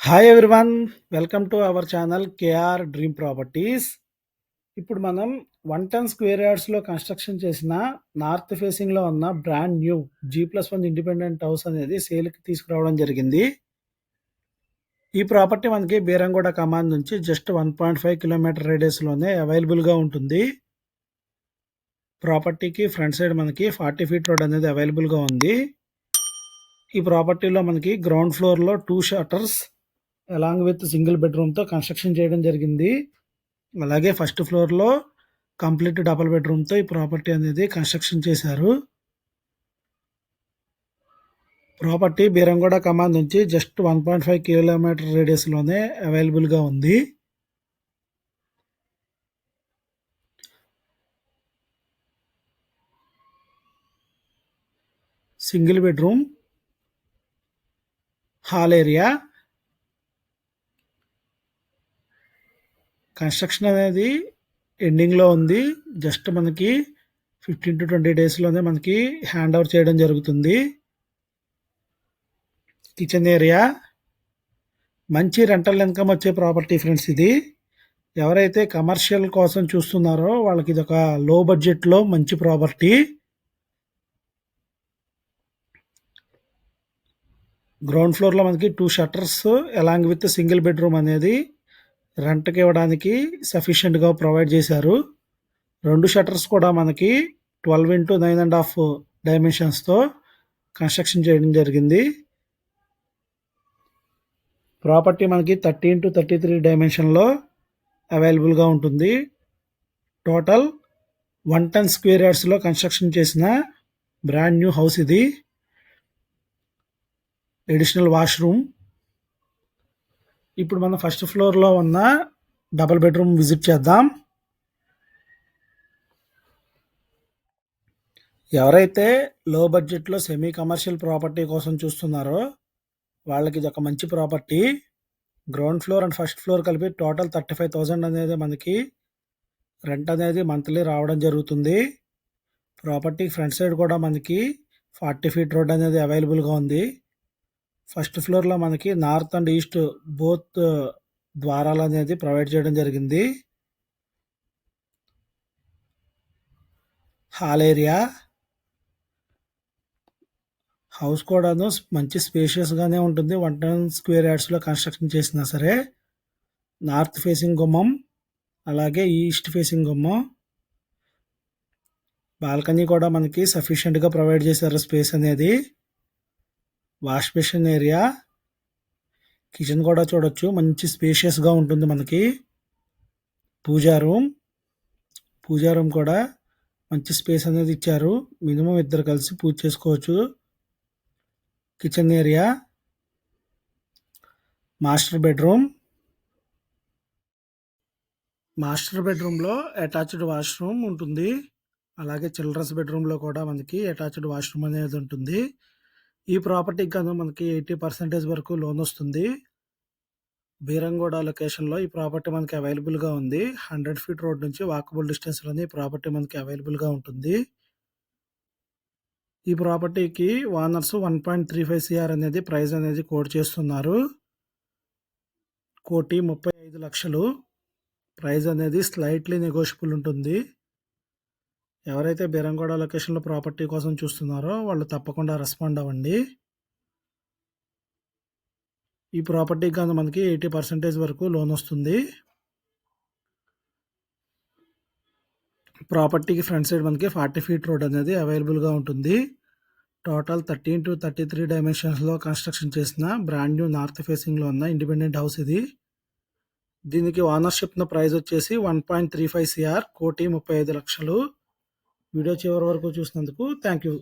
Hi everyone. Welcome to our channel KR dream properties. ఇప్పుడు మనం 110 square యార్డ్స్లో construction చేసిన నార్త్ ఫేసింగ్లో ఉన్న brand new G+1 independent house అనేది సేల్కి తీసుకురావడం జరిగింది. ఈ ప్రాపర్టీ మనకి బీరంగూడ కమాండ్ నుంచి జస్ట్ 1.5 కిలోమీటర్ రేడియస్లోనే అవైలబుల్గా ఉంటుంది. ప్రాపర్టీకి ఫ్రంట్ సైడ్ మనకి 40 ఫీట్ రోడ్ అనేది అవైలబుల్గా ఉంది. ఈ ప్రాపర్టీలో మనకి గ్రౌండ్ ఫ్లోర్లో 2 షట్టర్స్ అలాంగ్ విత్ సింగిల్ బెడ్రూమ్తో కన్స్ట్రక్షన్ చేయడం జరిగింది. అలాగే ఫస్ట్ ఫ్లోర్లో కంప్లీట్ డబుల్ బెడ్రూమ్తో ఈ ప్రాపర్టీ అనేది కన్స్ట్రక్షన్ చేశారు. ప్రాపర్టీ బీరంగూడ కమాండ్ నుంచి జస్ట్ 1.5 కిలోమీటర్ రేడియస్లోనే అవైలబుల్గా ఉంది. Single bedroom, hall area. Construction అనేది ఎండింగ్లో ఉంది. జస్ట్ మనకి 15 to 20 డేస్లోనే మనకి హ్యాండ్ ఓవర్ చేయడం జరుగుతుంది. కిచెన్ ఏరియా, మంచి రెంటల్ ఇన్కమ్ వచ్చే ప్రాపర్టీ ఫ్రెండ్స్ ఇది. ఎవరైతే కమర్షియల్ కోసం చూస్తున్నారో వాళ్ళకి ఇది ఒక లో బడ్జెట్లో మంచి ప్రాపర్టీ. గ్రౌండ్ ఫ్లోర్లో మనకి 2 shutters along with single bedroom అనేది రెంట్కి ఇవ్వడానికి సఫిషియెంట్గా ప్రొవైడ్ చేశారు. 2 షట్టర్స్ కూడా మనకి 12 into 9.5 డైమెన్షన్స్తో కన్స్ట్రక్షన్ చేయడం జరిగింది. ప్రాపర్టీ మనకి 30 into 33 డైమెన్షన్లో అవైలబుల్గా ఉంటుంది. టోటల్ 110 స్క్వేర్ యార్డ్స్లో కన్స్ట్రక్షన్ చేసిన బ్రాండ్ న్యూ హౌస్ ఇది. Additional washroom. ఇప్పుడు మనం ఫస్ట్ ఫ్లోర్లో ఉన్న డబుల్ బెడ్రూమ్ విజిట్ చేద్దాం. ఎవరైతే లో బడ్జెట్లో సెమీ కమర్షియల్ ప్రాపర్టీ కోసం చూస్తున్నారో వాళ్ళకి ఇది ఒక మంచి property. Ground floor and first floor కలిపి టోటల్ 35,000 అనేది మనకి రెంట్ అనేది మంత్లీ రావడం జరుగుతుంది. ప్రాపర్టీ ఫ్రంట్ సైడ్ కూడా మనకి 40 ఫీట్ రోడ్ అనేది అవైలబుల్గా ఉంది. ఫస్ట్ ఫ్లోర్లో మనకి నార్త్ అండ్ ఈస్ట్ బోత్ ద్వారాలు అనేది ప్రొవైడ్ చేయడం జరిగింది. హాల్ ఏరియా, హౌస్ కూడాను మంచి స్పేషియస్గానే ఉంటుంది. 110 స్క్వేర్ యార్డ్స్లో కన్స్ట్రక్షన్ చేసినా సరే. నార్త్ ఫేసింగ్ గుమ్మం, అలాగే ఈస్ట్ ఫేసింగ్ గుమ్మం. బాల్కనీ కూడా మనకి సఫిషియెంట్గా ప్రొవైడ్ చేశారు స్పేస్ అనేది. వాష్ బేసిన్ ఏరియా, కిచెన్ కూడా చూడొచ్చు, మంచి స్పేషియస్గా ఉంటుంది మనకి. పూజా రూమ్ కూడా మంచి స్పేస్ అనేది ఇచ్చారు. మినిమం 2 కలిసి పూజ చేసుకోవచ్చు. కిచెన్ ఏరియా, మాస్టర్ బెడ్రూమ్లో అటాచ్డ్ వాష్రూమ్ ఉంటుంది. అలాగే చిల్డ్రన్స్ బెడ్రూమ్లో కూడా మనకి అటాచ్డ్ వాష్రూమ్ అనేది ఉంటుంది. ఈ ప్రాపర్టీకి గాను మనకి 80% వరకు లోన్ వస్తుంది. బీరంగూడ లొకేషన్లో ఈ ప్రాపర్టీ మనకి అవైలబుల్గా ఉంది. 100 ఫీట్ రోడ్ నుంచి వాకబుల్ డిస్టెన్స్లోనే ఈ ప్రాపర్టీ మనకి అవైలబుల్గా ఉంటుంది. ఈ ప్రాపర్టీకి ఓనర్స్ 1.35 CR అనేది ప్రైస్ అనేది కోట్ చేస్తున్నారు. 1,35,00,000 ప్రైస్ అనేది స్లైట్లీ నెగోషియబుల్ ఉంటుంది. ఎవరైతే బీరంగూడ లొకేషన్లో ప్రాపర్టీ కోసం చూస్తున్నారో వాళ్ళు తప్పకుండా రెస్పాండ్ అవ్వండి. ఈ ప్రాపర్టీకి కానీ మనకి 80% వరకు లోన్ వస్తుంది. ప్రాపర్టీకి ఫ్రంట్ సైడ్ మనకి 40 ఫీట్ రోడ్ అనేది అవైలబుల్గా ఉంటుంది. టోటల్ 13 to 33 డైమెన్షన్స్లో కన్స్ట్రక్షన్ చేసిన బ్రాండ్ న్యూ నార్త్ ఫేసింగ్లో ఉన్న ఇండిపెండెంట్ హౌస్ ఇది. దీనికి ఓనర్షిప్ ప్రైస్ వచ్చేసి 1.35 CR, 1,35,00,000. వీడియో చివరి వరకు చూసినందుకు థ్యాంక్ యూ.